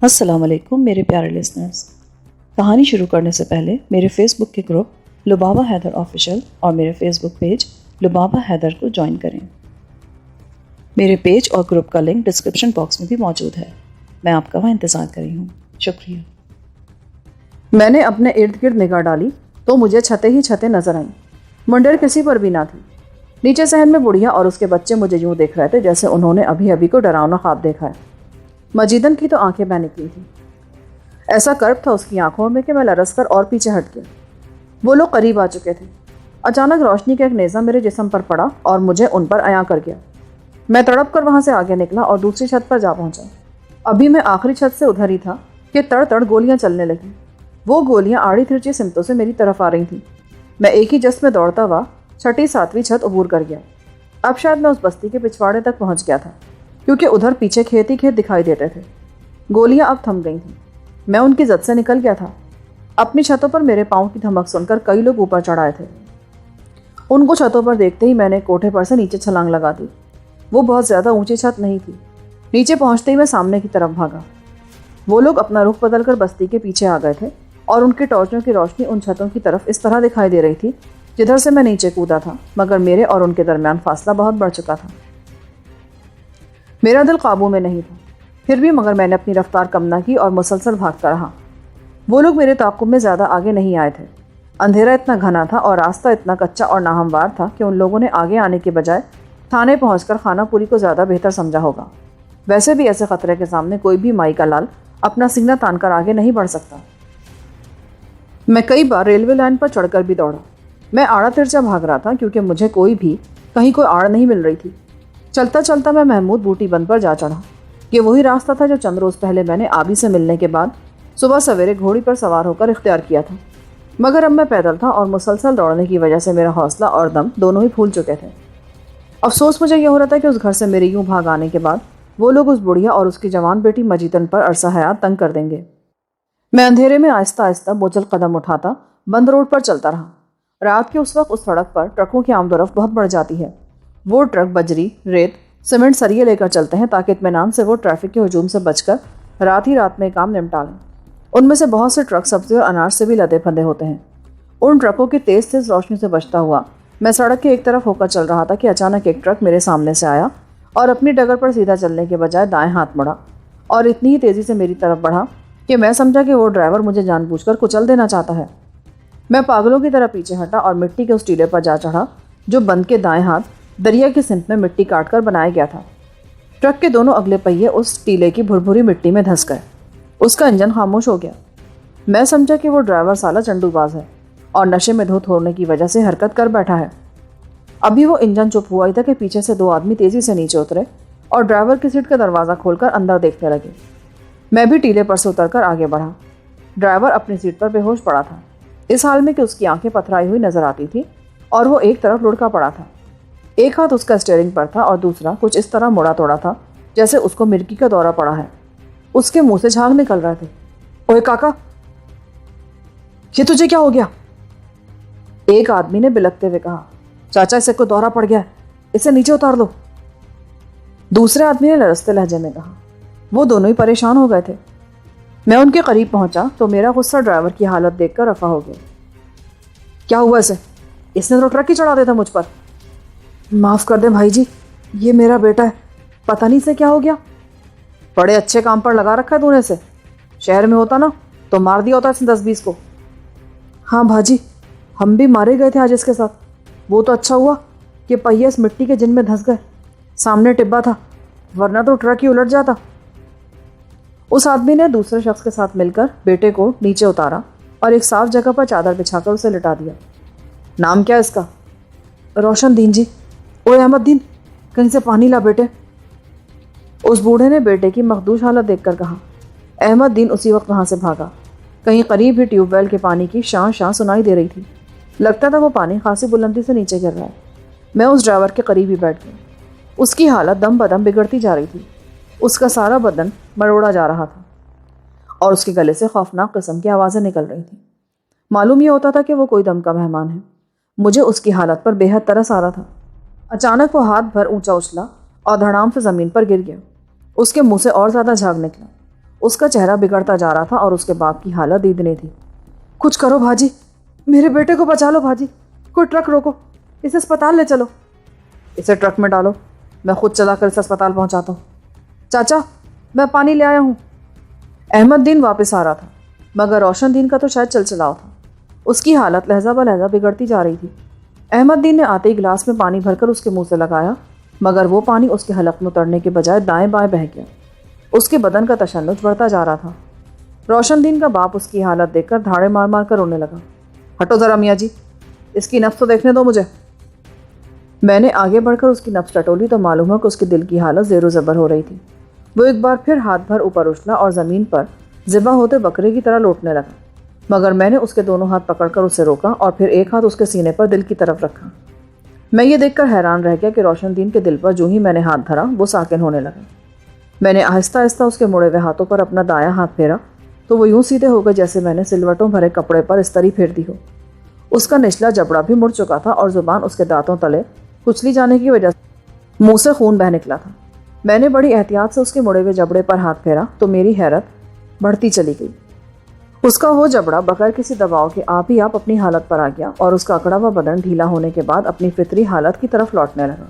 السلام علیکم میرے پیارے لسنرز. کہانی شروع کرنے سے پہلے میرے فیس بک کے گروپ لبابہ حیدر آفیشیل اور میرے فیس بک پیج لبابہ حیدر کو جوائن کریں. میرے پیج اور گروپ کا لنک ڈسکرپشن باکس میں بھی موجود ہے. میں آپ کا وہاں انتظار کر رہی ہوں. شکریہ. میں نے اپنے ارد گرد نگاہ ڈالی تو مجھے چھتیں ہی چھتیں نظر آئیں. منڈیر کسی پر بھی نہ تھی. نیچے صحن میں بڑھیا اور اس کے بچے مجھے یوں دیکھ رہے تھے جیسے انہوں نے ابھی ابھی کو ڈراؤنا خواب دیکھا ہے. مجیدن کی تو آنکھیں بہ نکلی تھیں. ایسا کرب تھا اس کی آنکھوں میں کہ میں لرز کر اور پیچھے ہٹ گیا. وہ لوگ قریب آ چکے تھے. اچانک روشنی کا ایک نیزہ میرے جسم پر پڑا اور مجھے ان پر عیاں کر گیا. میں تڑپ کر وہاں سے آگے نکلا اور دوسری چھت پر جا پہنچا. ابھی میں آخری چھت سے ادھر ہی تھا کہ تڑ تڑ گولیاں چلنے لگیں. وہ گولیاں آڑی ترچی سمتوں سے میری طرف آ رہی تھیں. میں ایک ہی جست میں دوڑتا ہوا 6 7ویں چھت عبور کر گیا. اب شاید میں اس بستی کے پچھواڑے تک پہنچ گیا تھا کیونکہ ادھر پیچھے کھیت ہی کھیت دکھائی دیتے تھے. گولیاں اب تھم گئی تھیں. میں ان کی زد سے نکل گیا تھا. اپنی چھتوں پر میرے پاؤں کی دھمک سن کر کئی لوگ اوپر چڑھ آئے تھے. ان کو چھتوں پر دیکھتے ہی میں نے کوٹھے پر سے نیچے چھلانگ لگا دی. وہ بہت زیادہ اونچی چھت نہیں تھی. نیچے پہنچتے ہی میں سامنے کی طرف بھاگا. وہ لوگ اپنا رخ بدل کر بستی کے پیچھے آ گئے تھے اور ان کی ٹارچوں کی روشنی ان چھتوں کی طرف اس طرح دکھائی دے رہی تھی جدھر سے میں نیچے کودا تھا، مگر میرے اور ان کے درمیان فاصلہ بہت بڑھ چکا تھا. میرا دل قابو میں نہیں تھا. پھر بھی مگر میں نے اپنی رفتار کم نہ کی اور مسلسل بھاگتا رہا. وہ لوگ میرے تعاقب میں زیادہ آگے نہیں آئے تھے. اندھیرا اتنا گھنا تھا اور راستہ اتنا کچا اور ناہموار تھا کہ ان لوگوں نے آگے آنے کے بجائے تھانے پہنچ کر خانہ پوری کو زیادہ بہتر سمجھا ہوگا. ویسے بھی ایسے خطرے کے سامنے کوئی بھی مائی کا لال اپنا سینہ تان کر آگے نہیں بڑھ سکتا. میں کئی بار ریلوے لائن پر چڑھ کر بھی دوڑا. میں آڑا ترچا بھاگ رہا تھا کیونکہ مجھے کہیں کوئی آڑ نہیں مل رہی تھی. چلتا چلتا میں محمود بوٹی بند پر جا چڑھا. یہ وہی راستہ تھا جو چند روز پہلے میں نے آبی سے ملنے کے بعد صبح سویرے گھوڑی پر سوار ہو کر اختیار کیا تھا. مگر اب میں پیدل تھا اور مسلسل دوڑنے کی وجہ سے میرا حوصلہ اور دم دونوں ہی پھول چکے تھے. افسوس مجھے یہ ہو رہا تھا کہ اس گھر سے میرے یوں بھاگ آنے کے بعد وہ لوگ اس بڑھیا اور اس کی جوان بیٹی مجیدن پر عرصہ حیات تنگ کر دیں گے. میں اندھیرے میں آہستہ آہستہ بوجھل قدم اٹھاتا بند روڈ پر چلتا رہا. رات کے اس وقت اس سڑک پر ٹرکوں کی آمد و رفت بہت بڑھ جاتی ہے. وہ ٹرک بجری، ریت، سیمنٹ سریے لے کر چلتے ہیں تاکہ اطمینان سے وہ ٹریفک کے ہجوم سے بچ کر رات ہی رات میں کام نمٹا لیں. ان میں سے بہت سے ٹرک سبزی اور اناج سے بھی لدے پھندے ہوتے ہیں. ان ٹرکوں کی تیز تیز روشنی سے بچتا ہوا میں سڑک کے ایک طرف ہو کر چل رہا تھا کہ اچانک ایک ٹرک میرے سامنے سے آیا اور اپنی ڈگر پر سیدھا چلنے کے بجائے دائیں ہاتھ مڑا اور اتنی ہی تیزی سے میری طرف بڑھا کہ میں سمجھا کہ وہ ڈرائیور مجھے جان بوجھ کر کچل دینا چاہتا ہے. میں پاگلوں کی طرح پیچھے ہٹا اور مٹی کے اس ٹیلے پر جا چڑھا جو بند کے دائیں ہاتھ دریا کی سمت میں مٹی کاٹ کر بنایا گیا تھا. ٹرک کے دونوں اگلے پہیے اس ٹیلے کی بھربھری مٹی میں دھس گئے. اس کا انجن خاموش ہو گیا. میں سمجھا کہ وہ ڈرائیور سالہ چنڈو باز ہے اور نشے میں دھت ہونے کی وجہ سے حرکت کر بیٹھا ہے. ابھی وہ انجن چپ ہوا ہی تھا کہ پیچھے سے 2 آدمی تیزی سے نیچے اترے اور ڈرائیور کی سیٹ کا دروازہ کھول کر اندر دیکھنے لگے. میں بھی ٹیلے پر سے اتر کر آگے بڑھا. ڈرائیور اپنی سیٹ پر بے ہوش پڑا تھا، اس حال میں کہ اس کی آنکھیں پتھرائی ہوئی نظر آتی تھی اور وہ ایک طرف لڑکا پڑا تھا. ایک ہاتھ اس کا اسٹیئرنگ پر تھا اور دوسرا کچھ اس طرح مڑا توڑا تھا جیسے اس کو مرگی کا دورہ پڑا ہے. اس کے منہ سے جھاگ نکل رہے تھے. اوے کاکا، یہ تجھے کیا ہو گیا؟ ایک آدمی نے بلکتے ہوئے کہا. چاچا، اسے کو دورہ پڑ گیا ہے، اسے نیچے اتار دو. دوسرے آدمی نے لرزتے لہجے میں کہا. وہ دونوں ہی پریشان ہو گئے تھے. میں ان کے قریب پہنچا تو میرا غصہ ڈرائیور کی حالت دیکھ کر رفع ہو گیا. کیا ہوا اسے؟ اس نے تو ٹرک ہی چڑھا دیتا مجھ پر. معاف کر دیں بھائی جی، یہ میرا بیٹا ہے، پتہ نہیں سے کیا ہو گیا. بڑے اچھے کام پر لگا رکھا ہے تو نے اسے. شہر میں ہوتا نا تو مار دیا ہوتا اس نے 10-20 کو. ہاں بھاجی، ہم بھی مارے گئے تھے آج اس کے ساتھ. وہ تو اچھا ہوا کہ پہیے اس مٹی کے جن میں دھس گئے. سامنے ٹبا تھا ورنہ تو ٹرک ہی الٹ جاتا. اس آدمی نے دوسرے شخص کے ساتھ مل کر بیٹے کو نیچے اتارا اور ایک صاف جگہ پر چادر بچھا کر اسے لٹا دیا. نام کیا اس کا؟ روشن دین جی. اوے احمد دین، کہیں سے پانی لا بیٹے. اس بوڑھے نے بیٹے کی مخدوش حالت دیکھ کر کہا. احمد دین اسی وقت وہاں سے بھاگا. کہیں قریب ہی ٹیوب ویل کے پانی کی شاں شاں سنائی دے رہی تھی. لگتا تھا وہ پانی خاصی بلندی سے نیچے گر رہا ہے. میں اس ڈرائیور کے قریب ہی بیٹھ گئی. اس کی حالت دم بدم بگڑتی جا رہی تھی. اس کا سارا بدن مروڑا جا رہا تھا اور اس کے گلے سے خوفناک قسم کی آوازیں نکل رہی تھیں. معلوم یہ ہوتا تھا کہ وہ کوئی دم کا مہمان ہے. مجھے اس کی حالت پر بے حد ترس آ رہا تھا. اچانک وہ ہاتھ بھر اونچا اچھلا اور دھڑام سے زمین پر گر گیا. اس کے منہ سے اور زیادہ جھاگ نکلا. اس کا چہرہ بگڑتا جا رہا تھا اور اس کے باپ کی حالت دیدنی تھی۔ کچھ کرو بھاجی، میرے بیٹے کو بچا لو بھاجی، کوئی ٹرک روکو، اسے اسپتال لے چلو۔ اسے ٹرک میں ڈالو، میں خود چلا کر اسے اسپتال پہنچاتا ہوں۔ چاچا میں پانی لے آیا ہوں۔ احمد دین واپس آ رہا تھا، مگر روشن دین کا تو شاید چل چلاؤ تھا۔ اس کی حالت لہجہ بہ لہجہ بگڑتی جا رہی تھی۔ احمد دین نے آتے ہی گلاس میں پانی بھر کر اس کے منہ سے لگایا، مگر وہ پانی اس کے حلق میں اترنے کے بجائے دائیں بائیں بہہ گیا۔ اس کے بدن کا تشنج بڑھتا جا رہا تھا۔ روشن دین کا باپ اس کی حالت دیکھ کر دھاڑے مار مار کر رونے لگا۔ ہٹو ذرا میاں جی، اس کی نبض تو دیکھنے دو مجھے۔ میں نے آگے بڑھ کر اس کی نبض ٹٹولی تو معلوم ہوا کہ اس کے دل کی حالت زیر و زبر ہو رہی تھی۔ وہ ایک بار پھر ہاتھ بھر اوپر اچھلا اور زمین پر ذبح ہوتے بکرے کی طرح لوٹنے لگا، مگر میں نے اس کے دونوں ہاتھ پکڑ کر اسے روکا اور پھر ایک ہاتھ اس کے سینے پر دل کی طرف رکھا۔ میں یہ دیکھ کر حیران رہ گیا کہ روشن دین کے دل پر جو ہی میں نے ہاتھ دھرا وہ ساکن ہونے لگا۔ میں نے آہستہ آہستہ اس کے مڑے ہوئے ہاتھوں پر اپنا دایاں ہاتھ پھیرا تو وہ یوں سیدھے ہو گئے جیسے میں نے سلوٹوں بھرے کپڑے پر استری پھیر دی ہو۔ اس کا نچلا جبڑا بھی مڑ چکا تھا اور زبان اس کے دانتوں تلے کچلی جانے کی وجہ سے منہ سے خون بہہ نکلا تھا۔ میں نے بڑی احتیاط سے اس کے مڑے ہوئے جبڑے پر ہاتھ پھیرا تو میری حیرت بڑھتی چلی گئی۔ اس کا وہ جبڑا بغیر کسی دباؤ کے آپ ہی آپ اپنی حالت پر آ گیا اور اس کا اکڑا ہوا بدن ڈھیلا ہونے کے بعد اپنی فطری حالت کی طرف لوٹنے لگا۔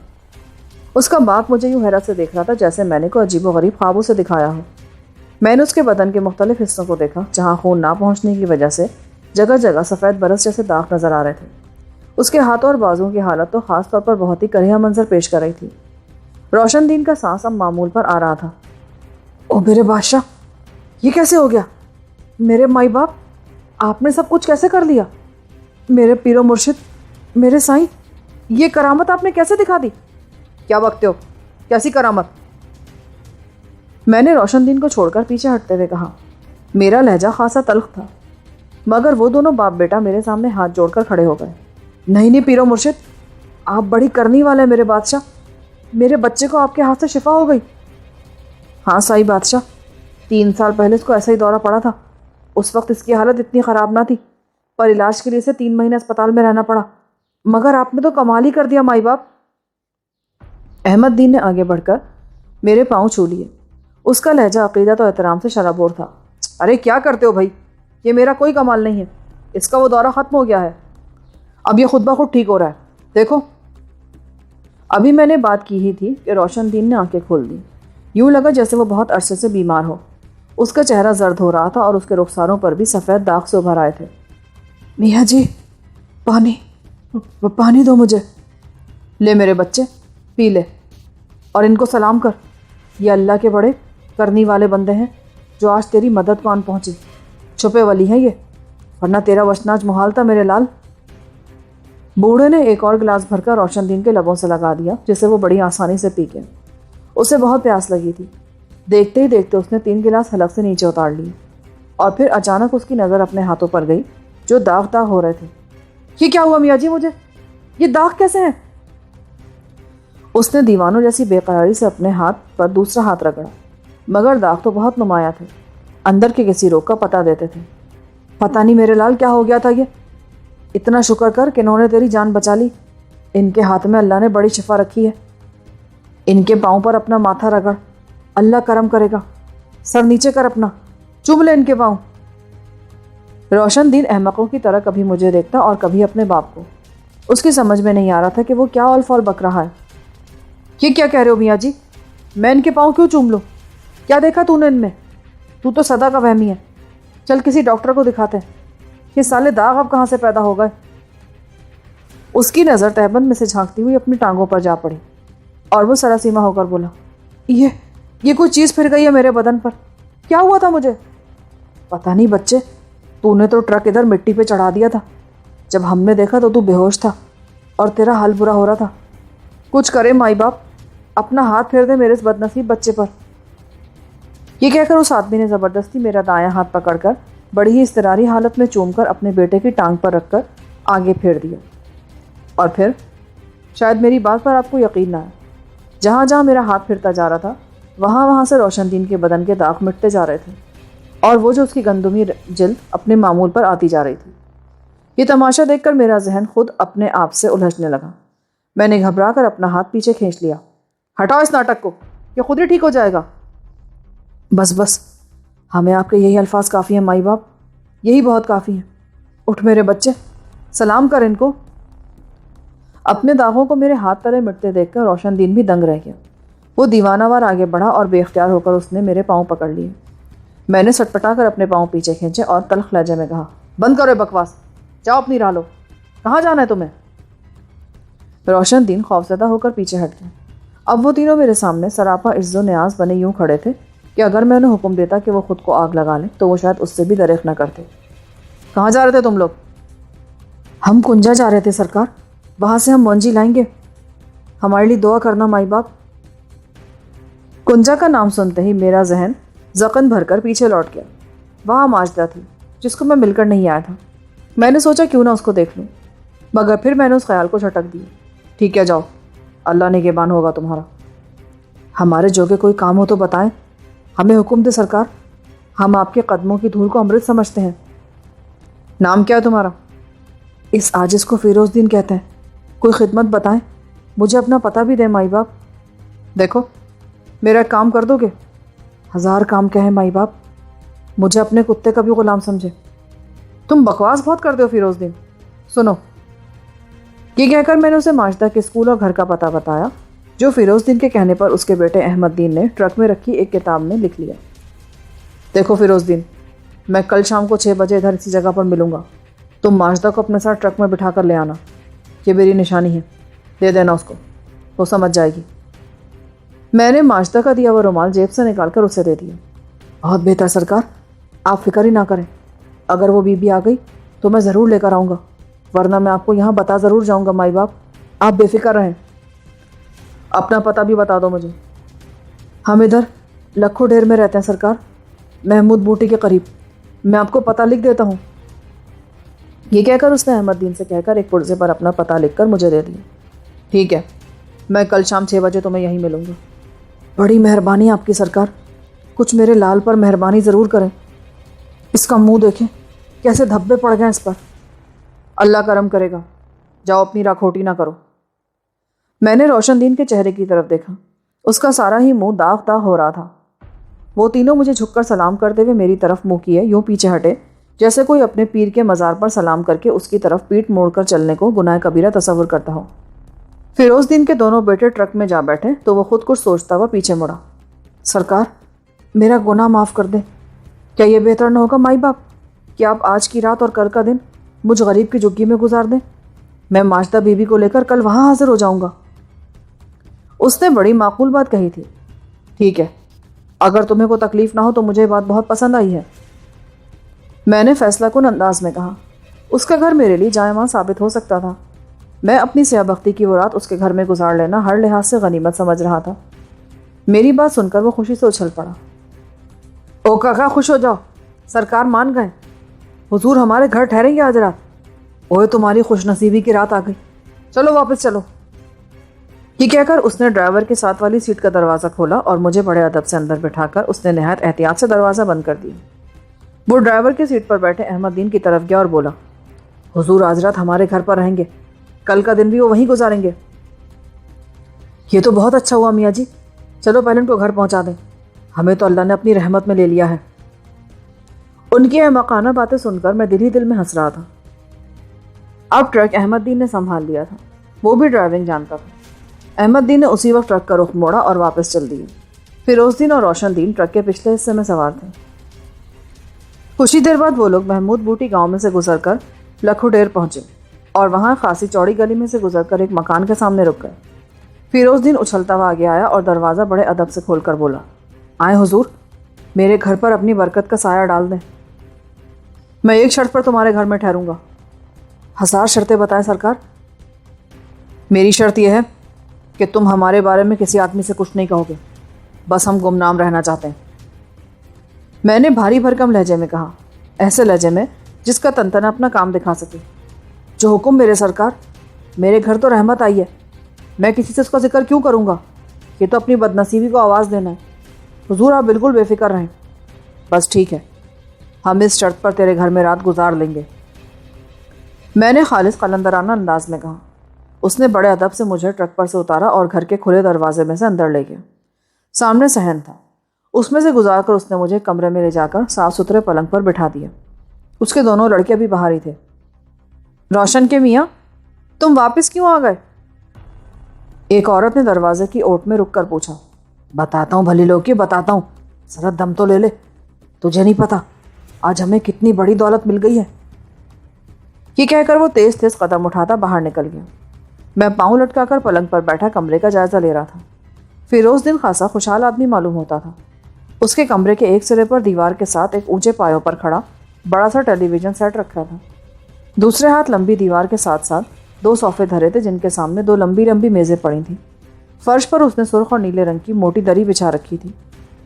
اس کا باپ مجھے یوں حیرت سے دیکھ رہا تھا جیسے میں نے کوئی عجیب و غریب خوابوں سے دکھایا ہو۔ میں نے اس کے بدن کے مختلف حصوں کو دیکھا جہاں خون نہ پہنچنے کی وجہ سے جگہ جگہ سفید برس جیسے داغ نظر آ رہے تھے۔ اس کے ہاتھوں اور بازوؤں کی حالت تو خاص طور پر بہت ہی کریہ منظر پیش کر رہی تھی۔ روشن دین کا سانس اب معمول پر آ رہا تھا۔ او میرے بادشاہ، یہ کیسے ہو گیا؟ میرے مائی باپ، آپ نے سب کچھ کیسے کر لیا؟ میرے پیر و مرشد، میرے سائیں، یہ کرامت آپ نے کیسے دکھا دی؟ کیا بکتے ہو؟ کیسی کرامت؟ میں نے روشن دین کو چھوڑ کر پیچھے ہٹتے ہوئے کہا۔ میرا لہجہ خاصا تلخ تھا، مگر وہ دونوں باپ بیٹا میرے سامنے ہاتھ جوڑ کر کھڑے ہو گئے۔ نہیں نہیں پیر و مرشد، آپ بڑی کرنی والے میرے بادشاہ، میرے بچے کو آپ کے ہاتھ سے شفا ہو گئی۔ ہاں سائی بادشاہ، 3 سال پہلے اس کو ایسا ہی دورہ پڑا تھا۔ اس وقت اس کی حالت اتنی خراب نہ تھی، پر علاج کے لیے اسے 3 مہینے اسپتال میں رہنا پڑا، مگر آپ نے تو کمال ہی کر دیا مائی باپ۔ احمد دین نے آگے بڑھ کر میرے پاؤں چھو لیے۔ اس کا لہجہ عقیدت و احترام سے شرابور تھا۔ ارے کیا کرتے ہو بھائی، یہ میرا کوئی کمال نہیں ہے، اس کا وہ دورہ ختم ہو گیا ہے، اب یہ خود بخود ٹھیک ہو رہا ہے، دیکھو۔ ابھی میں نے بات کی ہی تھی کہ روشن دین نے آنکھیں کھول دی۔ یوں لگا جیسے وہ بہت عرصے سے بیمار ہو۔ اس کا چہرہ زرد ہو رہا تھا اور اس کے رخساروں پر بھی سفید داغ سے ابھر آئے تھے۔ میاں جی، پانی دو مجھے۔ لے میرے بچے، پی لے، اور ان کو سلام کر، یہ اللہ کے بڑے کرنی والے بندے ہیں جو آج تیری مدد کو آن پہنچی۔ چھپے ولی ہیں یہ، ورنہ تیرا وشناج محال تھا میرے لال۔ بوڑھے نے ایک اور گلاس بھر کر روشن دین کے لبوں سے لگا دیا، جسے وہ بڑی آسانی سے پی گیا۔ اسے بہت پیاس لگی تھی۔ دیکھتے ہی دیکھتے اس نے 3 گلاس حلق سے نیچے اتار لیے، اور پھر اچانک اس کی نظر اپنے ہاتھوں پر گئی جو داغ داغ ہو رہے تھے۔ یہ کیا ہوا میاں جی مجھے؟ یہ داغ کیسے ہیں؟ اس نے دیوانوں جیسی بے قراری سے اپنے ہاتھ پر دوسرا ہاتھ رگڑا، مگر داغ تو بہت نمایاں تھے، اندر کے کسی روگ کا پتہ دیتے تھے۔ پتہ نہیں میرے لال کیا ہو گیا تھا یہ، اتنا شکر کر کہ انہوں نے تیری جان بچا لی۔ ان کے ہاتھ میں اللہ نے بڑی شفا رکھی ہے۔ ان کے پاؤں پر اپنا ماتھا رگڑ، اللہ کرم کرے گا۔ سر نیچے کر اپنا، چوم لے ان کے پاؤں۔ روشن دین احمقوں کی طرح کبھی مجھے دیکھتا اور کبھی اپنے باپ کو۔ اس کی سمجھ میں نہیں آ رہا تھا کہ وہ کیا اول فول بک رہا ہے۔ یہ کیا کہہ رہے ہو میاں جی؟ میں ان کے پاؤں کیوں چوم لوں؟ کیا دیکھا تو نے ان میں؟ تو تو سدا کا وہمی ہے۔ چل کسی ڈاکٹر کو دکھاتے ہیں، یہ سالے داغ اب کہاں سے پیدا ہو گئے؟ اس کی نظر تہبند میں سے جھانکتی ہوئی اپنی ٹانگوں پر جا پڑی اور وہ سراسیما ہو کر بولا، یہ کوئی چیز پھر گئی ہے میرے بدن پر، کیا ہوا تھا مجھے؟ پتہ نہیں بچے، تو نے تو ٹرک ادھر مٹی پہ چڑھا دیا تھا، جب ہم نے دیکھا تو بے ہوش تھا اور تیرا حال برا ہو رہا تھا۔ کچھ کرے مائی باپ، اپنا ہاتھ پھیر دے میرے اس بدنصیب بچے پر۔ یہ کہہ کر اس آدمی نے زبردستی میرا دایاں ہاتھ پکڑ کر بڑی ہی اضطراری حالت میں چوم کر اپنے بیٹے کی ٹانگ پر رکھ کر آگے پھیر دیا۔ اور پھر شاید میری بات پر آپ کو یقین نہ آئے، جہاں جہاں میرا ہاتھ پھرتا جا رہا تھا وہاں سے روشن دین کے بدن کے داغ مٹتے جا رہے تھے اور وہ جو اس کی گندمی جلد اپنے معمول پر آتی جا رہی تھی۔ یہ تماشا دیکھ کر میرا ذہن خود اپنے آپ سے الجھنے لگا۔ میں نے گھبرا کر اپنا ہاتھ پیچھے کھینچ لیا۔ ہٹاؤ اس ناٹک کو، یہ خود ہی ٹھیک ہو جائے گا۔ بس ہمیں آپ کے یہی الفاظ کافی ہیں مائی باپ، یہی بہت کافی ہیں۔ اٹھ میرے بچے، سلام کر ان کو۔ اپنے داغوں کو میرے ہاتھ تلے مٹتے دیکھ کر روشن دین بھی دنگ رہ گیا۔ وہ دیوانہ وار آگے بڑھا اور بے اختیار ہو کر اس نے میرے پاؤں پکڑ لیے۔ میں نے سٹپٹا کر اپنے پاؤں پیچھے کھینچے اور تلخ لہجے میں کہا، بند کرو بکواس، جاؤ اپنی راہ لو، کہاں جانا ہے تمہیں؟ روشن دین خوفزدہ ہو کر پیچھے ہٹ گئے۔ اب وہ تینوں میرے سامنے سراپا عز و نیاز بنے یوں کھڑے تھے کہ اگر میں انہیں حکم دیتا کہ وہ خود کو آگ لگا لیں تو وہ شاید اس سے بھی دریغ نہ کرتے۔ کہاں جا رہے تھے تم لوگ؟ ہم کنجا جا رہے تھے سرکار، وہاں سے ہم مونجی لائیں گے، ہمارے لیے دعا کرنا مائی باپ۔ کنجا کا نام سنتے ہی میرا ذہن زقن بھر کر پیچھے لوٹ گیا۔ وہاں ماجدہ تھی جس کو میں مل کر نہیں آیا تھا۔ میں نے سوچا کیوں نہ اس کو دیکھ لوں، مگر پھر میں نے اس خیال کو جھٹک دیا۔ ٹھیک ہے جاؤ، اللہ نگہبان ہوگا تمہارا۔ ہمارے جوگے کوئی کام ہو تو بتائیں، ہمیں حکم دے سرکار، ہم آپ کے قدموں کی دھول کو امرت سمجھتے ہیں۔ نام کیا ہے تمہارا؟ اس عاجز کو فیروز دین کہتے ہیں۔ کوئی خدمت بتائیں، مجھے اپنا پتہ بھی دیں مائی باپ۔ دیکھو میرا ایک کام کر دو گے؟ ہزار کام کہیں مائی باپ، مجھے اپنے کتے کا بھی غلام سمجھے۔ تم بکواس بہت کرتے ہو فیروز دین۔ سنو، یہ کہہ کر میں نے اسے ماجدہ کے اسکول اور گھر کا پتہ بتایا جو فیروز دین کے کہنے پر اس کے بیٹے احمد دین نے ٹرک میں رکھی ایک کتاب میں لکھ لیا۔ دیکھو فیروز دین، میں کل شام کو 6 بجے ادھر اسی جگہ پر ملوں گا، تم ماجدہ کو اپنے ساتھ ٹرک میں بٹھا کر لے آنا، یہ میری نشانی ہے، دے دینا اس کو، وہ سمجھ جائے گی۔ میں نے ماجدہ کا دیا وہ رومال جیب سے نکال کر اسے دے دیا۔ بہت بہتر سرکار، آپ فکر ہی نہ کریں، اگر وہ بی بی آ گئی تو میں ضرور لے کر آؤں گا، ورنہ میں آپ کو یہاں بتا ضرور جاؤں گا مائی باپ، آپ بے فکر رہیں۔ اپنا پتہ بھی بتا دو مجھے۔ ہم ادھر لکھو ڈھیر میں رہتے ہیں سرکار، محمود بوٹی کے قریب، میں آپ کو پتہ لکھ دیتا ہوں۔ یہ کہہ کر اس نے احمد دین سے کہہ کر ایک پرزے پر اپنا پتہ لکھ کر مجھے دے دیا۔ ٹھیک ہے، میں کل شام 6 بجے تمہیں یہیں ملوں گا۔ بڑی مہربانی آپ کی سرکار، کچھ میرے لال پر مہربانی ضرور کریں، اس کا منہ دیکھیں کیسے دھبے پڑ گئے اس پر۔ اللہ کرم کرے گا، جاؤ اپنی راہ کھوٹی نہ کرو۔ میں نے روشن دین کے چہرے کی طرف دیکھا، اس کا سارا ہی منہ داغ داغ ہو رہا تھا۔ وہ تینوں مجھے جھک کر سلام کرتے ہوئے میری طرف منہ کیے یوں پیچھے ہٹے جیسے کوئی اپنے پیر کے مزار پر سلام کر کے اس کی طرف پیٹ موڑ کر چلنے کو گناہ کبیرہ تصور کرتا ہو۔ فیروز دین کے دونوں بیٹے ٹرک میں جا بیٹھے تو وہ خود کچھ سوچتا ہوا پیچھے مڑا۔ سرکار، میرا گناہ معاف کر دیں، کیا یہ بہتر نہ ہوگا مائی باپ کہ آپ آج کی رات اور کل کا دن مجھ غریب کی جھگی میں گزار دیں؟ میں ماجدہ بی بی کو لے کر کل وہاں حاضر ہو جاؤں گا۔ اس نے بڑی معقول بات کہی تھی۔ ٹھیک ہے، اگر تمہیں کوئی تکلیف نہ ہو تو مجھے یہ بات بہت پسند آئی ہے، میں نے فیصلہ کن انداز میں کہا۔ اس کا گھر میرے لیے جائے ماں ثابت ہو سکتا تھا۔ میں اپنی سیاہ بختی کی وہ رات اس کے گھر میں گزار لینا ہر لحاظ سے غنیمت سمجھ رہا تھا۔ میری بات سن کر وہ خوشی سے اچھل پڑا۔ او کاکا خوش ہو جاؤ، سرکار مان گئے، حضور ہمارے گھر ٹھہریں گے آج رات۔ اوے تمہاری خوش نصیبی کی رات آ گئی، چلو واپس چلو۔ یہ کہہ کر اس نے ڈرائیور کے ساتھ والی سیٹ کا دروازہ کھولا اور مجھے بڑے ادب سے اندر بٹھا کر اس نے نہایت احتیاط سے دروازہ بند کر دیا۔ وہ ڈرائیور کی سیٹ پر بیٹھے احمد دین کی طرف گیا اور بولا، حضور آج رات ہمارے گھر پر رہیں گے، کل کا دن بھی وہ وہیں گزاریں گے۔ یہ تو بہت اچھا ہوا میاں جی، چلو پہلے ان کو گھر پہنچا دیں، ہمیں تو اللہ نے اپنی رحمت میں لے لیا ہے۔ ان کی احمقانہ باتیں سن کر میں دل ہی دل میں ہنس رہا تھا۔ اب ٹرک احمد دین نے سنبھال لیا تھا، وہ بھی ڈرائیونگ جانتا تھا۔ احمد دین نے اسی وقت ٹرک کا رخ موڑا اور واپس چل دیے۔ فیروز دین اور روشن دین ٹرک کے پچھلے حصے میں سوار تھے۔ کچھ ہی دیر بعد وہ لوگ محمود بوٹی گاؤں میں سے گزر کر لکھو ڈیر پہنچے اور وہاں خاصی چوڑی گلی میں سے گزر کر ایک مکان کے سامنے رک گئے۔ فیروز دین اچھلتا ہوا آگے آیا اور دروازہ بڑے ادب سے کھول کر بولا، آئیں حضور، میرے گھر پر اپنی برکت کا سایہ ڈال دیں۔ میں ایک شرط پر تمہارے گھر میں ٹھہروں گا۔ 1000 شرطیں بتائیں سرکار۔ میری شرط یہ ہے کہ تم ہمارے بارے میں کسی آدمی سے کچھ نہیں کہو گے، بس ہم گمنام رہنا چاہتے ہیں۔ میں نے بھاری بھرکم لہجے میں کہا، ایسے لہجے میں جس کا تنتنا اپنا کام دکھا سکے۔ جو حکم میرے سرکار، میرے گھر تو رحمت آئی ہے، میں کسی سے اس کا ذکر کیوں کروں گا؟ یہ تو اپنی بدنصیبی کو آواز دینا ہے۔ حضور آپ بالکل بے فکر رہیں، بس ٹھیک ہے، ہم اس شرط پر تیرے گھر میں رات گزار لیں گے، میں نے خالص قلندرانہ انداز میں کہا۔ اس نے بڑے ادب سے مجھے ٹرک پر سے اتارا اور گھر کے کھلے دروازے میں سے اندر لے گیا۔ سامنے صحن تھا، اس میں سے گزار کر اس نے مجھے کمرے میں لے جا کر صاف ستھرے پلنگ پر بٹھا دیا۔ اس کے دونوں لڑکے بھی باہر ہی تھے۔ روشن کے میاں، تم واپس کیوں آ گئے؟ ایک عورت نے دروازے کی اوٹ میں رک کر پوچھا۔ بتاتا ہوں بھلی لوگ کی، بتاتا ہوں، ذرا دم تو لے لے، تجھے نہیں پتا آج ہمیں کتنی بڑی دولت مل گئی ہے۔ یہ کہہ کر وہ تیز تیز قدم اٹھاتا باہر نکل گیا۔ میں پاؤں لٹکا کر پلنگ پر بیٹھا کمرے کا جائزہ لے رہا تھا۔ فیروز دن خاصا خوشحال آدمی معلوم ہوتا تھا۔ اس کے کمرے کے ایک سرے پر دیوار کے ساتھ ایک اونچے پایوں پر کھڑا بڑا سا ٹیلی ویژن سیٹ رکھا تھا۔ دوسرے ہاتھ لمبی دیوار کے ساتھ ساتھ 2 صوفے دھرے تھے جن کے سامنے 2 لمبی لمبی میزیں پڑی تھیں۔ فرش پر اس نے سرخ اور نیلے رنگ کی موٹی دری بچھا رکھی تھی۔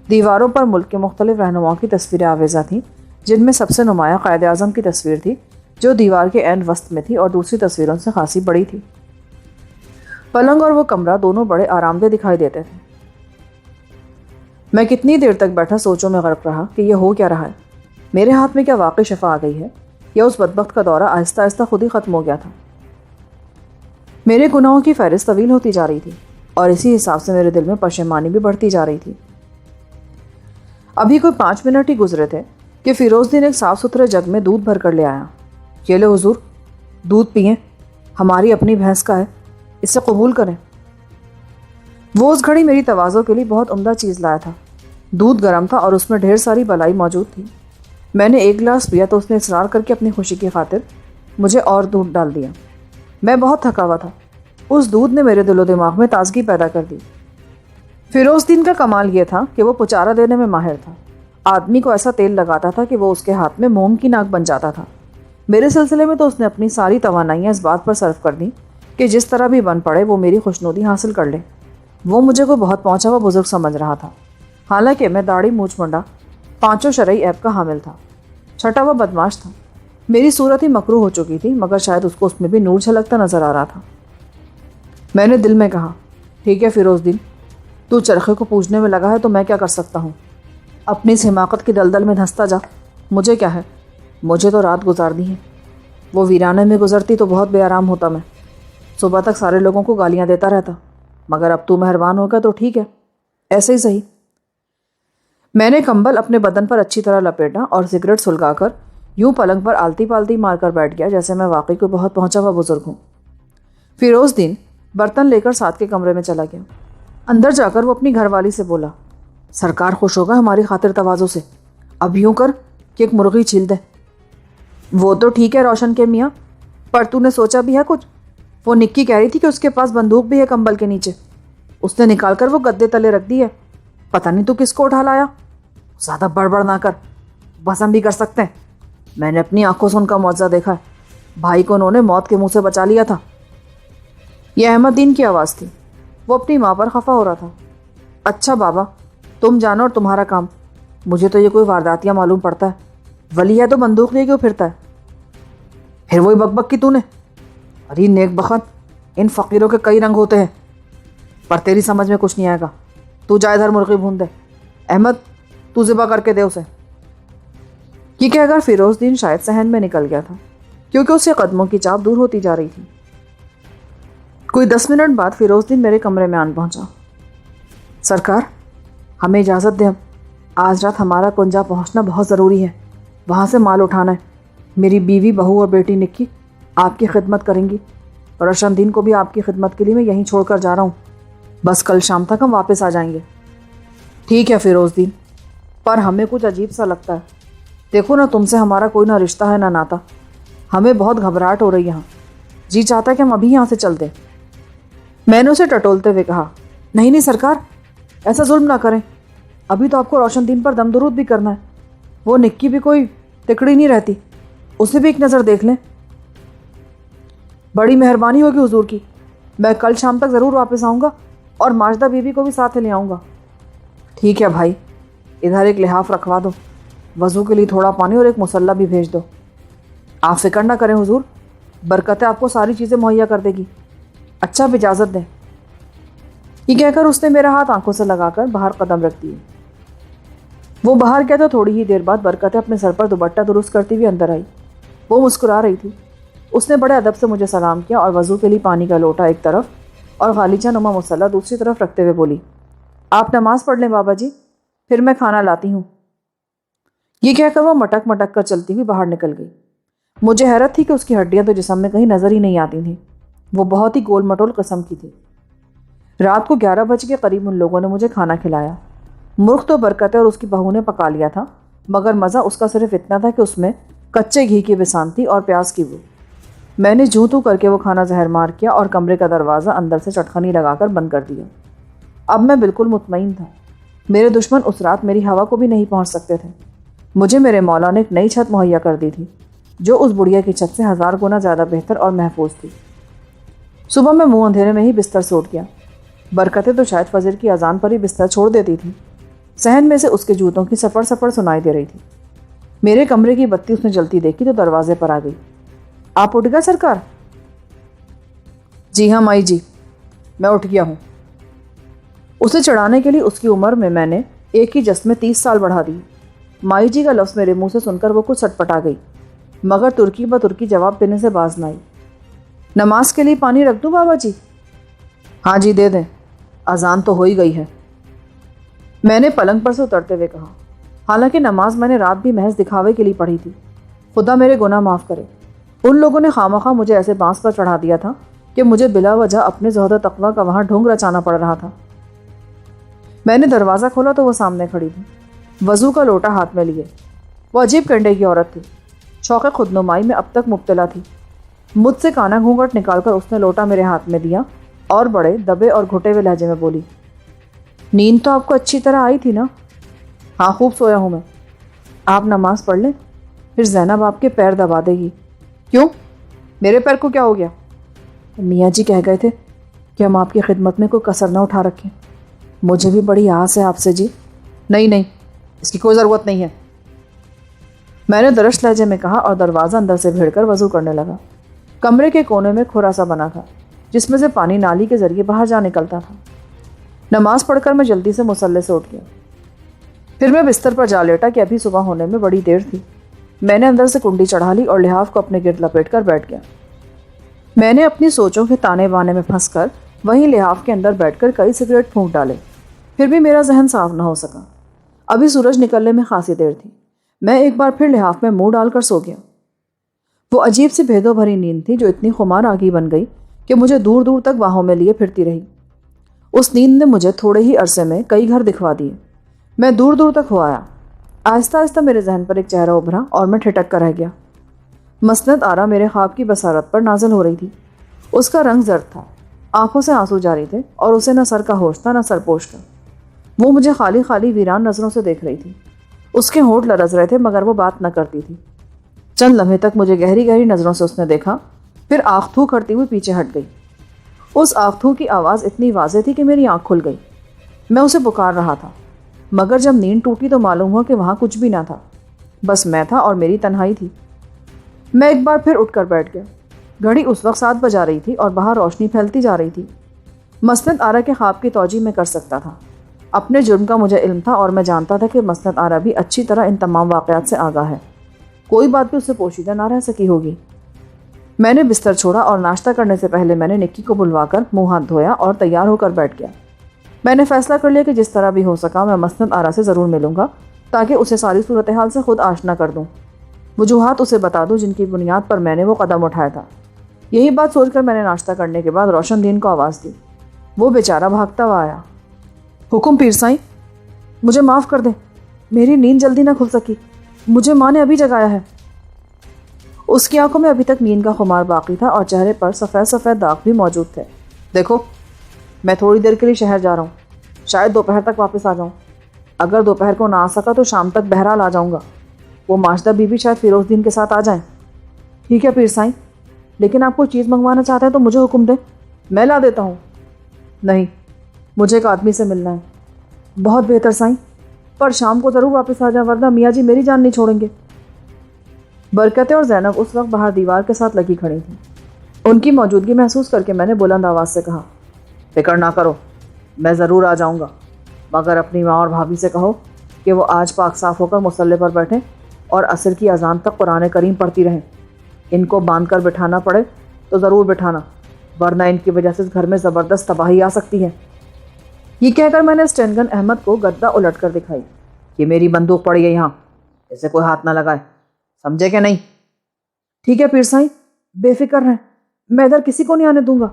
دیواروں پر ملک کے مختلف رہنماؤں کی تصویریں آویزاں تھیں، جن میں سب سے نمایاں قائد اعظم کی تصویر تھی جو دیوار کے عین وسط میں تھی اور دوسری تصویروں سے خاصی بڑی تھی۔ پلنگ اور وہ کمرہ دونوں بڑے آرام دہ دکھائی دیتے تھے۔ میں کتنی دیر تک بیٹھا سوچوں میں غرق رہا کہ یہ ہو کیا رہا ہے۔ میرے ہاتھ میں کیا واقعی شفا آ گئی ہے یا اس بدبخت کا دورہ آہستہ آہستہ خود ہی ختم ہو گیا تھا؟ میرے گناہوں کی فہرست طویل ہوتی جا رہی تھی اور اسی حساب سے میرے دل میں پشیمانی بھی بڑھتی جا رہی تھی۔ ابھی کوئی 5 منٹ ہی گزرے تھے کہ فیروز دین ایک صاف ستھرے جگ میں دودھ بھر کر لے آیا۔ یہ لے حضور، دودھ پئیں، ہماری اپنی بھینس کا ہے، اسے قبول کریں۔ وہ اس گھڑی میری تواضع کے لیے بہت عمدہ چیز لایا تھا۔ دودھ گرم تھا اور اس میں ڈھیر ساری بلائی موجود تھی۔ میں نے ایک گلاس پیا تو اس نے اصرار کر کے اپنی خوشی کی خاطر مجھے اور دودھ ڈال دیا۔ میں بہت تھکا ہوا تھا۔ اس دودھ نے میرے دل و دماغ میں تازگی پیدا کر دی۔ فیروز دین کا کمال یہ تھا کہ وہ پچارا دینے میں ماہر تھا۔ آدمی کو ایسا تیل لگاتا تھا کہ وہ اس کے ہاتھ میں موم کی ناک بن جاتا تھا۔ میرے سلسلے میں تو اس نے اپنی ساری توانائیاں اس بات پر صرف کر دیں کہ جس طرح بھی بن پڑے وہ میری خوشنودی حاصل کر لے۔ وہ مجھے کوئی بہت پہنچا ہوا بزرگ سمجھ رہا تھا، حالانکہ میں داڑھی مونچھ منڈا 5 شرعی عیب کا حامل تھا، چھٹا ہوا بدماش تھا۔ میری صورت ہی مکروہ ہو چکی تھی، مگر شاید اس کو اس میں بھی نور جھلکتا نظر آ رہا تھا۔ میں نے دل میں کہا، ٹھیک ہے فیروز دین، تو چرخے کو پوجنے میں لگا ہے تو میں کیا کر سکتا ہوں؟ اپنی اس حماقت کی دلدل میں دھنستا جا، مجھے کیا ہے، مجھے تو رات گزارنی ہے۔ وہ ویرانے میں گزرتی تو بہت بے آرام ہوتا میں، صبح تک سارے لوگوں کو گالیاں دیتا رہتا، مگر اب تو مہربان ہو گیا تو ٹھیک ہے، ایسے ہی صحیح۔ میں نے کمبل اپنے بدن پر اچھی طرح لپیٹا اور سگریٹ سلگا کر یوں پلنگ پر آلتی پالتی مار کر بیٹھ گیا جیسے میں واقعی کوئی بہت پہنچا ہوا بزرگ ہوں۔ فیروز دین برتن لے کر ساتھ کے کمرے میں چلا گیا۔ اندر جا کر وہ اپنی گھر والی سے بولا، سرکار خوش ہوگا ہماری خاطر تواضع سے، اب یوں کر کہ ایک مرغی چھیل دے۔ وہ تو ٹھیک ہے روشن کے میاں، پر تو نے سوچا بھی ہے کچھ؟ وہ نکی کہہ رہی تھی کہ اس کے پاس بندوق بھی ہے کمبل کے نیچے، اس نے نکال کر وہ گدے تلے رکھ دی ہے، پتہ نہیں تو کس کو اٹھا لایا۔ زیادہ بڑبڑ نہ کر، بس ہم بھی کر سکتے ہیں، میں نے اپنی آنکھوں سے ان کا معجزہ دیکھا ہے، بھائی کو انہوں نے موت کے منہ سے بچا لیا تھا۔ یہ احمد دین کی آواز تھی۔ وہ اپنی ماں پر خفا ہو رہا تھا۔ اچھا بابا، تم جانو اور تمہارا کام، مجھے تو یہ کوئی وارداتیاں معلوم پڑتا ہے، ولی ہے تو بندوق لیے کیوں پھرتا ہے؟ پھر وہی بک بک کی تو نے، ارے نیک بخت، ان فقیروں کے کئی رنگ ہوتے ہیں، پر تیری سمجھ میں کچھ نہیں آئے گا۔ تو جا ادھر مرغی بھون دے، احمد تو ذبح کر کے دے اسے۔ یہ کہہ کر فیروز دین شاید صحن میں نکل گیا تھا، کیونکہ اس کے قدموں کی چاپ دور ہوتی جا رہی تھی۔ کوئی 10 منٹ بعد فیروز دین میرے کمرے میں آن پہنچا۔ سرکار، ہمیں اجازت دیں، آج رات ہمارا کنجا پہنچنا بہت ضروری ہے، وہاں سے مال اٹھانا ہے۔ میری بیوی، بہو اور بیٹی نکی آپ کی خدمت کریں گی، اور روشن دین کو بھی آپ کی خدمت کے لیے میں یہیں چھوڑ کر جا رہا ہوں، بس کل شام تک ہم واپس آ جائیں گے۔ ٹھیک ہے فیروز دین، پر ہمیں کچھ عجیب سا لگتا ہے۔ دیکھو نا، تم سے ہمارا کوئی نہ رشتہ ہے نہ ناتا، ہمیں بہت گھبراہٹ ہو رہی ہے یہاں، جی چاہتا ہے کہ ہم ابھی یہاں سے چل دیں۔ میں نے اسے ٹٹولتے ہوئے کہا، نہیں نہیں سرکار، ایسا ظلم نہ کریں، ابھی تو آپ کو روشن دین پر دم درود بھی کرنا ہے، وہ نکی بھی کوئی تکڑی نہیں رہتی، اسے بھی ایک نظر دیکھ لیں۔ بڑی مہربانی ہوگی حضور کی، میں کل شام تک ضرور واپس آؤں گا اور ماجدہ بی بی کو بھی ساتھ لے آؤں گا۔ ٹھیک ہے بھائی، ادھر ایک لحاف رکھوا دو، وضو کے لیے تھوڑا پانی اور ایک مسلح بھی بھیج دو۔ آپ فکر نہ کریں حضور، برکتیں آپ کو ساری چیزیں مہیا کر دے گی۔ اچھا، اب اجازت دیں۔ یہ کہہ کر اس نے میرا ہاتھ آنکھوں سے لگا کر باہر قدم رکھ دیے۔ وہ باہر گیا تو تھوڑی ہی دیر بعد برکتیں اپنے سر پر دوپٹہ درست کرتی ہوئی اندر آئی۔ وہ مسکرا رہی تھی۔ اس نے بڑے ادب سے مجھے سلام کیا اور وضو کے لیے پانی کا لوٹا ایک طرف اور غالیچہ نما مسلح دوسری طرف رکھتے ہوئے بولی، آپ نماز پڑھ لیں بابا جی، پھر میں کھانا لاتی ہوں۔ یہ کہہ کر وہ مٹک مٹک کر چلتی ہوئی باہر نکل گئی۔ مجھے حیرت تھی کہ اس کی ہڈیاں تو جسم میں کہیں نظر ہی نہیں آتی تھیں۔ وہ بہت ہی گول مٹول قسم کی تھی۔ رات کو 11 بجے کے قریب ان لوگوں نے مجھے کھانا کھلایا۔ مرغ تو برکت اور اس کی بہو نے پکا لیا تھا، مگر مزہ اس کا صرف اتنا تھا کہ اس میں کچے گھی کی بسان تھی اور پیاز کی بو۔ میں نے جوں تو کر کے وہ کھانا زہر مار کیا اور کمرے کا دروازہ اندر سے چٹخنی لگا کر بند کر دیا۔ اب میں بالکل مطمئن تھا۔ میرے دشمن اس رات میری ہوا کو بھی نہیں پہنچ سکتے تھے۔ مجھے میرے مولا نے ایک نئی چھت مہیا کر دی تھی، جو اس بڑھیا کی چھت سے 1000 گنا زیادہ بہتر اور محفوظ تھی۔ صبح میں منہ اندھیرے میں ہی بستر سے اٹھ گیا۔ برکتیں تو شاید فجر کی اذان پر ہی بستر چھوڑ دیتی تھی۔ صحن میں سے اس کے جوتوں کی سپڑ سپڑ سنائی دے رہی تھی۔ میرے کمرے کی بتی اس نے جلتی دیکھی تو دروازے پر آ گئی۔ آپ اٹھ گئے سرکار؟ جی ہاں مائی جی، میں اٹھ گیا ہوں۔ اسے چڑھانے کے لیے اس کی عمر میں نے ایک ہی جس میں 30 سال بڑھا دی۔ مائی جی کا لفظ میرے منہ سے سن کر وہ کچھ سٹپٹا گئی، مگر ترکی بہ ترکی جواب دینے سے باز نہ آئی۔ نماز کے لیے پانی رکھ دوں بابا جی؟ ہاں جی دے دیں، اذان تو ہو ہی گئی ہے، میں نے پلنگ پر سے اترتے ہوئے کہا۔ حالانکہ نماز میں نے رات بھی محض دکھاوے کے لیے پڑھی تھی۔ خدا میرے گناہ معاف کرے۔ ان لوگوں نے خواہ مجھے ایسے بانس پر چڑھا دیا تھا کہ مجھے بلا وجہ اپنے زہد و تقویٰ کا وہاں ڈھونگ رچانا پڑ رہا تھا۔ میں نے دروازہ کھولا تو وہ سامنے کھڑی تھی، وضو کا لوٹا ہاتھ میں لیے۔ وہ عجیب کنڈے کی عورت تھی، شوق خودنمائی میں اب تک مبتلا تھی۔ مجھ سے کانا گھونگھٹ نکال کر اس نے لوٹا میرے ہاتھ میں دیا اور بڑے دبے اور گھٹے ہوئے لہجے میں بولی، نیند تو آپ کو اچھی طرح آئی تھی نا؟ ہاں خوب سویا ہوں میں۔ آپ نماز پڑھ لیں، پھر زینب آپ کے پیر دبا دے گی۔ کیوں؟ میرے پیر کو کیا ہو گیا؟ میاں جی کہہ گئے تھے کہ ہم آپ کی خدمت میں کوئی کسر نہ اٹھا رکھیں۔ مجھے بھی بڑی آس ہے آپ سے جی۔ نہیں، اس کی کوئی ضرورت نہیں ہے، میں نے درشت لہجے میں کہا اور دروازہ اندر سے بھیڑ کر وضو کرنے لگا۔ کمرے کے کونے میں کھورا سا بنا تھا جس میں سے پانی نالی کے ذریعے باہر جا نکلتا تھا۔ نماز پڑھ کر میں جلدی سے مصلے سے اٹھ گیا۔ پھر میں بستر پر جا لیٹا کہ ابھی صبح ہونے میں بڑی دیر تھی۔ میں نے اندر سے کنڈی چڑھا لی اور لحاف کو اپنے گرد لپیٹ کر بیٹھ گیا۔ میں نے اپنی سوچوں کے تانے بانے میں پھنس کر وہیں لحاف کے اندر بیٹھ کر کئی سگریٹ پھونک ڈالے، پھر بھی میرا ذہن صاف نہ ہو سکا۔ ابھی سورج نکلنے میں خاصی دیر تھی۔ میں ایک بار پھر لحاف میں منہ ڈال کر سو گیا۔ وہ عجیب سی بھیدوں بھری نیند تھی جو اتنی خمار آگی بن گئی کہ مجھے دور دور تک باہوں میں لیے پھرتی رہی۔ اس نیند نے مجھے تھوڑے ہی عرصے میں کئی گھر دکھوا دیے۔ میں دور دور تک ہو آیا۔ آہستہ آہستہ میرے ذہن پر ایک چہرہ ابھرا اور میں ٹھٹک کر رہ گیا۔ مسند آرا میرے خواب کی بصارت پر نازل ہو رہی تھی۔ اس کا رنگ زرد تھا، آنکھوں سے آنسو جاری تھے اور اسے نہ سر کا ہوش تھا نہ سرپوش کا۔ وہ مجھے خالی خالی ویران نظروں سے دیکھ رہی تھی۔ اس کے ہونٹ لرز رہے تھے مگر وہ بات نہ کرتی تھی۔ چند لمحے تک مجھے گہری گہری نظروں سے اس نے دیکھا، پھر آنکھ تھو کرتی ہوئی پیچھے ہٹ گئی۔ اس آنکھ تھو کی آواز اتنی واضح تھی کہ میری آنکھ کھل گئی۔ میں اسے پکار رہا تھا، مگر جب نیند ٹوٹی تو معلوم ہوا کہ وہاں کچھ بھی نہ تھا، بس میں تھا اور میری تنہائی تھی۔ میں ایک بار پھر اٹھ کر بیٹھ گیا۔ گھڑی اس وقت 7 بجا رہی تھی اور باہر روشنی پھیلتی جا رہی تھی۔ مسند آرا کے خواب کی توجیہ میں کر سکتا تھا۔ اپنے جرم کا مجھے علم تھا اور میں جانتا تھا کہ مسند آرا بھی اچھی طرح ان تمام واقعات سے آگاہ ہے۔ کوئی بات بھی اس سے پوشیدہ نہ رہ سکی ہوگی۔ میں نے بستر چھوڑا اور ناشتہ کرنے سے پہلے میں نے نکی کو بلوا کر منہ ہاتھ دھویا اور تیار ہو کر بیٹھ گیا۔ میں نے فیصلہ کر لیا کہ جس طرح بھی ہو سکا میں مسند آرا سے ضرور ملوں گا تاکہ اسے ساری صورتحال سے خود آشنا کر دوں، وجوہات اسے بتا دوں جن کی بنیاد پر میں نے وہ قدم اٹھایا تھا۔ یہی بات سوچ کر میں نے ناشتہ کرنے کے بعد روشن دین کو آواز دی۔ وہ بیچارہ بھاگتا ہوا آیا۔ حکم پیر سائیں، مجھے معاف کر دیں، میری نیند جلدی نہ کھل سکی، مجھے ماں نے ابھی جگایا ہے۔ اس کی آنکھوں میں ابھی تک نیند کا خمار باقی تھا اور چہرے پر سفید سفید داغ بھی موجود تھے۔ دیکھو، میں تھوڑی دیر کے لیے شہر جا رہا ہوں، شاید دوپہر تک واپس آ جاؤں۔ اگر دوپہر کو نہ آ سکا تو شام تک بہرحال آ جاؤں گا۔ وہ ماجدہ بی بی شاید فیروز دین کے ساتھ آ جائیں۔ ٹھیک ہے پیر سائیں، لیکن آپ کوئی چیز منگوانا چاہتے ہیں تو مجھے حکم دیں، میں لا دیتا ہوں۔ نہیں، مجھے ایک آدمی سے ملنا ہے۔ بہت بہتر سائیں، پر شام کو ضرور واپس آ جائیں ورنہ میاں جی میری جان نہیں چھوڑیں گے۔ برکتیں اور زینب اس وقت باہر دیوار کے ساتھ لگی کھڑی تھیں۔ ان کی موجودگی محسوس کر کے میں نے بلند آواز سے کہا، فکر نہ کرو، میں ضرور آ جاؤں گا، مگر اپنی ماں اور بھابھی سے کہو کہ وہ آج پاک صاف ہو کر مصلے پر بیٹھیں اور عصر کی اذان تک قرآن کریم پڑھتی رہیں۔ ان کو باندھ کر بٹھانا پڑے تو ضرور بٹھانا، ورنہ ان کی وجہ سے اس گھر میں زبردست تباہی آ سکتی ہے۔ یہ کہہ کر میں نے اسٹینگن احمد کو گدا الٹ کر دکھائی. یہ میری بندوق پڑی ہے یہاں, اسے کوئی ہاتھ نہ لگائے, سمجھے کہ نہیں؟ ٹھیک ہے پیر سائیں, بے فکر رہیں, میں ادھر کسی کو نہیں آنے دوں گا,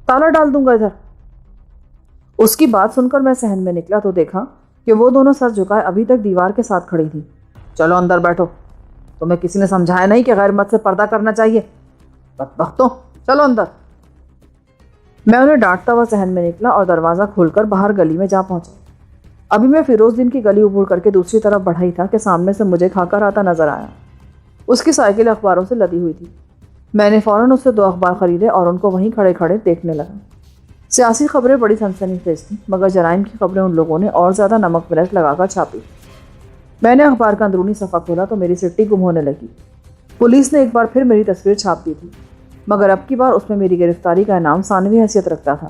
تالا ڈال دوں گا ادھر. اس کی بات سن کر میں صحن میں نکلا تو دیکھا کہ وہ دونوں سر جھکائے ابھی تک دیوار کے ساتھ کھڑی تھی. چلو اندر بیٹھو, تمہیں کسی نے سمجھایا نہیں کہ غیر مرد سے پردہ کرنا چاہیے؟ بدبختوں, چلو اندر. میں انہیں ڈانٹتا ہوا صحن میں نکلا اور دروازہ کھول کر باہر گلی میں جا پہنچا. ابھی میں فیروز دین کی گلی عبور کر کے دوسری طرف بڑھا ہی تھا کہ سامنے سے مجھے کھاکر آتا نظر آیا. اس کی سائیکل اخباروں سے لدی ہوئی تھی. میں نے فوراً اس سے 2 اخبار خریدے اور ان کو وہیں کھڑے کھڑے دیکھنے لگا. سیاسی خبریں بڑی سنسنی خیز تھیں, مگر جرائم کی خبریں ان لوگوں نے اور زیادہ نمک مرچ لگا کر چھاپی. میں نے اخبار کا اندرونی صفحہ کھولا تو میری سٹی گم ہونے لگی. پولیس نے ایک بار پھر میری تصویر چھاپ دی تھی, مگر اب کی بار اس میں میری گرفتاری کا انعام ثانوی حیثیت رکھتا تھا.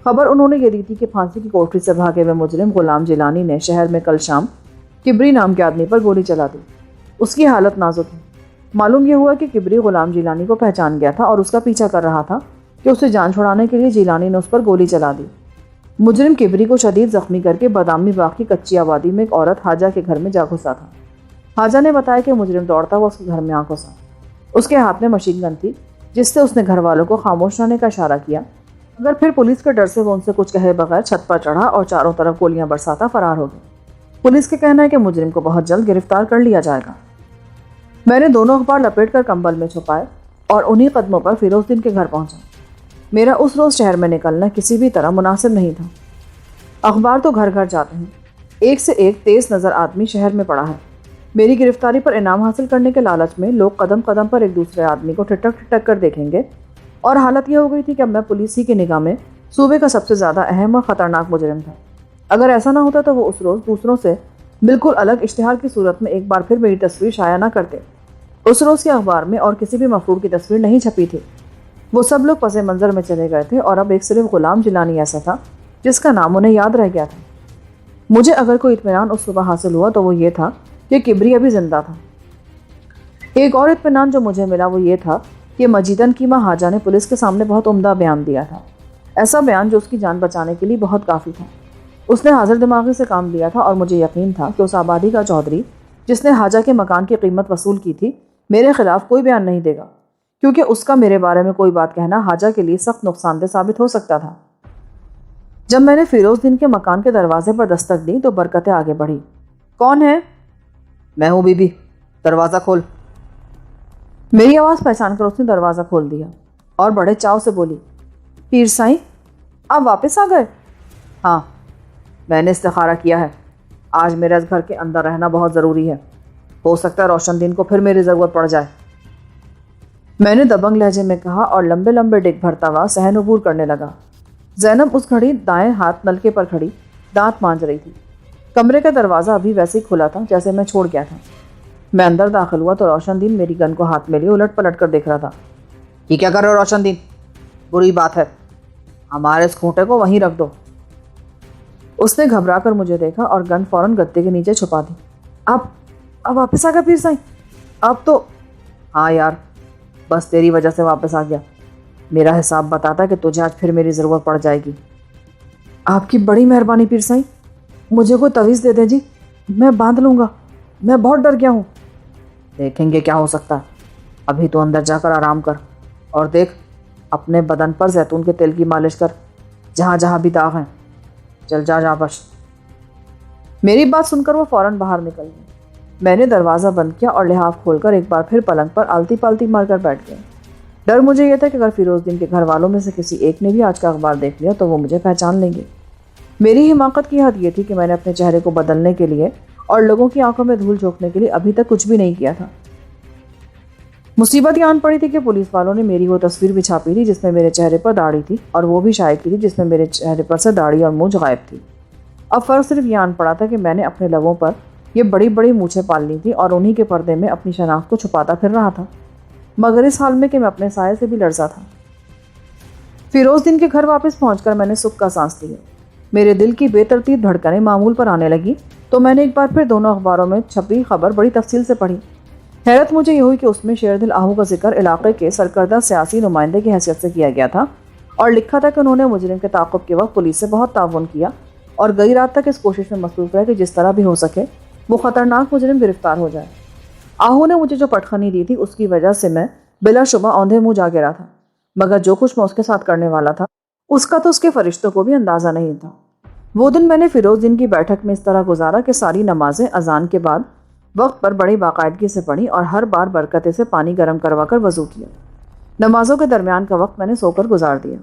خبر انہوں نے یہ دی تھی کہ پھانسی کی کوٹری سے بھاگے ہوئے مجرم غلام جیلانی نے شہر میں کل شام کبری نام کے آدمی پر گولی چلا دی. اس کی حالت نازک ہے. معلوم یہ ہوا کہ کبری غلام جیلانی کو پہچان گیا تھا اور اس کا پیچھا کر رہا تھا کہ اسے جان چھڑانے کے لیے جیلانی نے اس پر گولی چلا دی. مجرم کبری کو شدید زخمی کر کے بادامی باغ کی کچی آبادی میں ایک عورت حاجہ کے گھر میں جا گھسا تھا. حاجہ نے بتایا کہ مجرم دوڑتا ہوا اس کے گھر میں آ گھسا. اس کے ہاتھ میں مشین گن تھی جس سے اس نے گھر والوں کو خاموش رہنے کا اشارہ کیا, مگر پھر پولیس کے ڈر سے وہ ان سے کچھ کہے بغیر چھت پر چڑھا اور چاروں طرف گولیاں برساتا فرار ہو گیا. پولیس کا کہنا ہے کہ مجرم کو بہت جلد گرفتار کر لیا جائے گا. میں نے دونوں اخبار لپیٹ کر کمبل میں چھپائے اور انہی قدموں پر فیروز دین کے گھر پہنچا. میرا اس روز شہر میں نکلنا کسی بھی طرح مناسب نہیں تھا. اخبار تو گھر گھر جاتے ہیں, ایک سے ایک تیز نظر آدمی شہر میں پڑا ہے. میری گرفتاری پر انعام حاصل کرنے کے لالچ میں لوگ قدم قدم پر ایک دوسرے آدمی کو ٹھٹک ٹھٹک کر دیکھیں گے, اور حالت یہ ہو گئی تھی کہ اب میں پولیس ہی کی نگاہ میں صوبے کا سب سے زیادہ اہم اور خطرناک مجرم تھا. اگر ایسا نہ ہوتا تو وہ اس روز دوسروں سے بالکل الگ اشتہار کی صورت میں ایک بار پھر میری تصویر شائع نہ کرتے. اس روز کے اخبار میں اور کسی بھی مفرور کی تصویر نہیں چھپی تھی. وہ سب لوگ پس منظر میں چلے گئے تھے اور اب ایک صرف غلام جیلانی ایسا تھا جس کا نام انہیں یاد رہ گیا تھا. مجھے اگر کوئی اطمینان اس صبح حاصل ہوا تو وہ یہ تھا کہ کبری ابھی زندہ تھا. ایک اور اطمینان جو مجھے ملا وہ یہ تھا کہ مجیدن کی ماں حاجہ نے پولیس کے سامنے بہت عمدہ بیان دیا تھا. ایسا بیان جو اس کی جان بچانے کے لیے بہت کافی تھا. اس نے حاضر دماغی سے کام لیا تھا اور مجھے یقین تھا کہ اس آبادی کا چودھری جس نے حاجہ کے مکان کی قیمت وصول کی تھی میرے خلاف کوئی بیان نہیں دے گا, کیونکہ اس کا میرے بارے میں کوئی بات کہنا حاجہ کے لیے سخت نقصان دہ ثابت ہو سکتا تھا. جب میں نے فیروز دین کے مکان کے دروازے پر دستک دی تو برکتیں آگے بڑھی. کون ہے؟ میں ہوں بی بی, دروازہ کھول. میری آواز پہچان کر اس نے دروازہ کھول دیا اور بڑے چاؤ سے بولی, پیر سائیں آپ واپس آ گئے؟ ہاں, میں نے استخارہ کیا ہے. آج میرا اس گھر کے اندر رہنا بہت ضروری ہے. ہو سکتا ہے روشن دین کو پھر میری ضرورت پڑ جائے. میں نے دبنگ لہجے میں کہا اور لمبے لمبے ڈگ بھرتا ہوا صحن عبور کرنے لگا. زینب اس گھڑی دائیں ہاتھ نلکے پر کھڑی دانت مانج رہی تھی. کمرے کا دروازہ ابھی ویسے ہی کھلا تھا جیسے میں چھوڑ گیا تھا. میں اندر داخل ہوا تو روشن دین میری گن کو ہاتھ میں لیے الٹ پلٹ کر دیکھ رہا تھا. یہ کیا کر رہے ہو روشن دین؟ بری بات ہے, ہمارے اس کھوٹے کو وہیں رکھ دو. اس نے گھبرا کر مجھے دیکھا اور گن فوراً گدے کے نیچے چھپا دی. اب واپس آ گیا پیر سائیں؟ اب تو ہاں یار, بس تیری وجہ سے واپس آ گیا. میرا حساب بتاتا کہ تجھے آج پھر میری ضرورت پڑ جائے گی. آپ کی بڑی مہربانی پیر سائیں, مجھے کوئی تویز دے دیں جی, میں باندھ لوں گا. میں بہت ڈر گیا ہوں. دیکھیں گے کیا ہو سکتا ہے. ابھی تو اندر جا کر آرام کر اور دیکھ اپنے بدن پر زیتون کے تیل کی مالش کر, جہاں جہاں بھی داغ ہیں. چل جا بش. میری بات سن کر وہ فوراً باہر نکل گئی. میں نے دروازہ بند کیا اور لحاف کھول کر ایک بار پھر پلنگ پر آلتی پالتی مار کر بیٹھ گیا. ڈر مجھے یہ تھا کہ اگر فیروز دین کے گھر والوں میں سے کسی ایک نے بھی آج کا اخبار دیکھ لیا تو وہ مجھے پہچان لیں گے. میری حماقت کی حد یہ تھی کہ میں نے اپنے چہرے کو بدلنے کے لیے اور لوگوں کی آنکھوں میں دھول جھونکنے کے لیے ابھی تک کچھ بھی نہیں کیا تھا. مصیبت یہ آن پڑی تھی کہ پولیس والوں نے میری وہ تصویر بھی چھاپی تھی جس میں میرے چہرے پر داڑھی تھی, اور وہ بھی شائع کی تھی جس میں میرے چہرے پر سے داڑھی اور مونچھ غائب تھی. اب فرق صرف یہ آن پڑا تھا کہ میں نے اپنے لبوں پر یہ بڑی بڑی مونچھیں پال لی تھی اور انہی کے پردے میں اپنی شناخت کو چھپاتا پھر رہا تھا, مگر اس حال میں کہ میں اپنے سائے سے بھی لرزا تھا. فیروز دین کے گھر واپس پہنچ کر میں نے سکھ کا سانس لیا. میرے دل کی بے ترتیب دھڑکنیں معمول پر آنے لگی تو میں نے ایک بار پھر دونوں اخباروں میں چھپی خبر بڑی تفصیل سے پڑھی. حیرت مجھے یہ ہوئی کہ اس میں شیر دل آہو کا ذکر علاقے کے سرکردہ سیاسی نمائندے کی حیثیت سے کیا گیا تھا اور لکھا تھا کہ انہوں نے مجرم کے تعاقب کے وقت پولیس سے بہت تعاون کیا اور گئی رات تک اس کوشش میں مصروف رہا کہ جس طرح بھی ہو سکے وہ خطرناک مجرم گرفتار ہو جائے۔ آہو نے مجھے جو پٹخنی دی تھی اس کی وجہ سے میں بلا شبہ اوندھے منہ جا گرا تھا، مگر جو کچھ میں اس کے ساتھ کرنے والا تھا اس کا تو اس کے فرشتوں کو بھی اندازہ نہیں تھا۔ وہ دن میں نے فیروز دین کی بیٹھک میں اس طرح گزارا کہ ساری نمازیں اذان کے بعد وقت پر بڑی باقاعدگی سے پڑھی اور ہر بار برکتے سے پانی گرم کروا کر وضو کیا۔ نمازوں کے درمیان کا وقت میں نے سو کر گزار دیا۔